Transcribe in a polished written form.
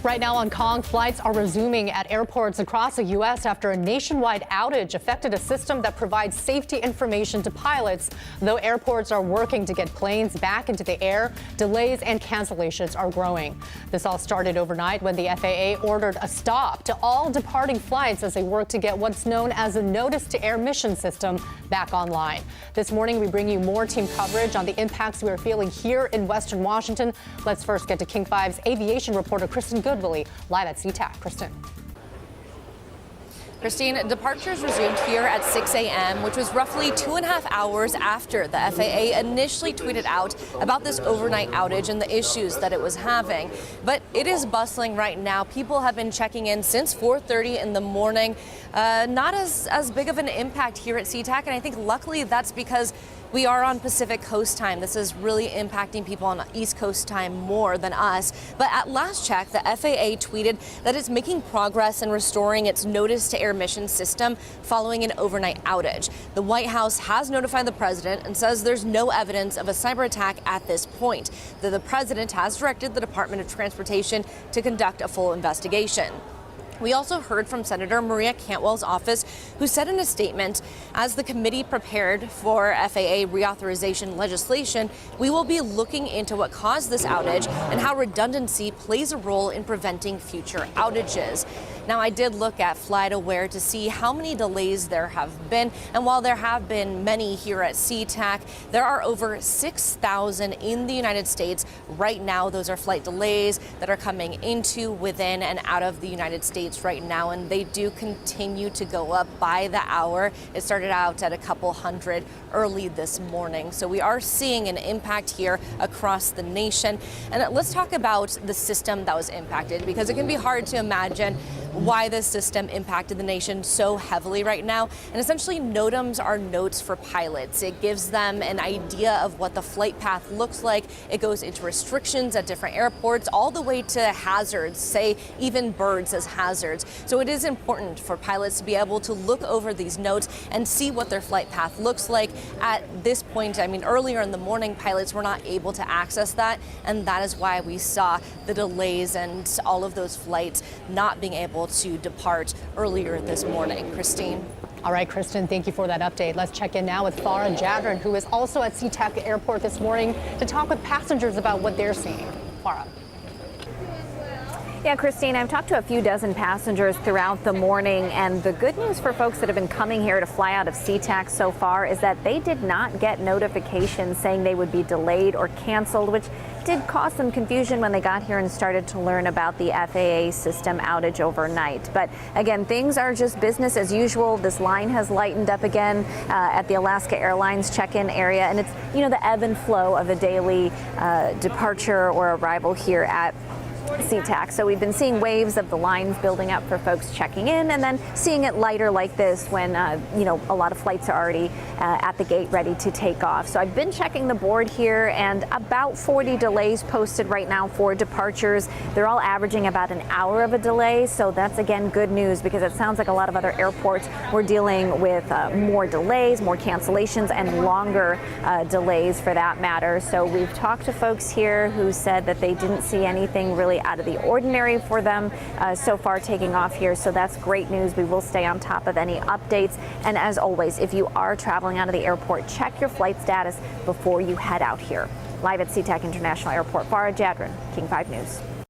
Right now on Kong, flights are resuming at airports across the U.S. after a nationwide outage affected a system that provides safety information to pilots. Though airports are working to get planes back into the air, delays and cancellations are growing. This all started overnight when the FAA ordered a stop to all departing flights as they work to get what's known as a notice-to-air mission system back online. This morning, we bring you more team coverage on the impacts we are feeling here in Western Washington. Let's first get to King 5's aviation reporter Kristen Goodwillie live at Sea-Tac. Kristen. Christine, departures resumed here at 6 a.m., which was roughly 2.5 hours after the FAA initially tweeted out about this overnight outage and the issues that it was having. But it is bustling right now. People have been checking in since 4:30 in the morning. Not as big of an impact here at Sea-Tac, and I think luckily that's because we are on Pacific Coast time. This is really impacting people on East Coast time more than us. But at last check, the FAA tweeted that it's making progress in restoring its notice-to-air mission system following an overnight outage. The White House has notified the president and says there's no evidence of a cyber attack at this point. The president has directed the Department of Transportation to conduct a full investigation. We also heard from Senator Maria Cantwell's office, who said in a statement, as the committee prepared for FAA reauthorization legislation, we will be looking into what caused this outage and how redundancy plays a role in preventing future outages. Now, I did look at FlightAware to see how many delays there have been. And while there have been many here at Sea-Tac, there are over 6,000 in the United States right now. Those are flight delays that are coming into, within, and out of the United States right now. And they do continue to go up by the hour. It started out at a couple hundred early this morning. So we are seeing an impact here across the nation. And let's talk about the system that was impacted, because it can be hard to imagine why this system impacted the nation so heavily right now. And essentially, NOTAMs are notes for pilots. It gives them an idea of what the flight path looks like. It goes into restrictions at different airports, all the way to hazards, say even birds as hazards. So it is important for pilots to be able to look over these notes and see what their flight path looks like. At this point, I mean, earlier in the morning, pilots were not able to access that, and that is why we saw the delays and all of those flights not being able to depart earlier this morning. Christine. All right, Kristen, thank you for that update. Let's check in now with Farah Jadran, who is also at Sea-Tac Airport this morning to talk with passengers about what they're seeing. Farah. Yeah, Christine, I've talked to a few dozen passengers throughout the morning, and the good news for folks that have been coming here to fly out of Sea-Tac so far is that they did not get notifications saying they would be delayed or canceled, which did cause some confusion when they got here and started to learn about the FAA system outage overnight. But again, things are just business as usual. This line has lightened up again at the Alaska Airlines check-in area, and it's, you know, the ebb and flow of a daily departure or arrival here at Sea-Tac. So we've been seeing waves of the lines building up for folks checking in, and then seeing it lighter like this when you know, a lot of flights are already at the gate ready to take off. So I've been checking the board here, and about 40 delays posted right now for departures. They're all averaging about an hour of a delay, so that's again good news, because it sounds like a lot of other airports were dealing with more delays, more cancellations, and longer delays for that matter. So we've talked to folks here who said that they didn't see anything really out of the ordinary for them so far taking off here. So that's great news. We will stay on top of any updates. And as always, if you are traveling out of the airport, check your flight status before you head out here. Live at Sea-Tac International Airport, Farah Jadran, King 5 News.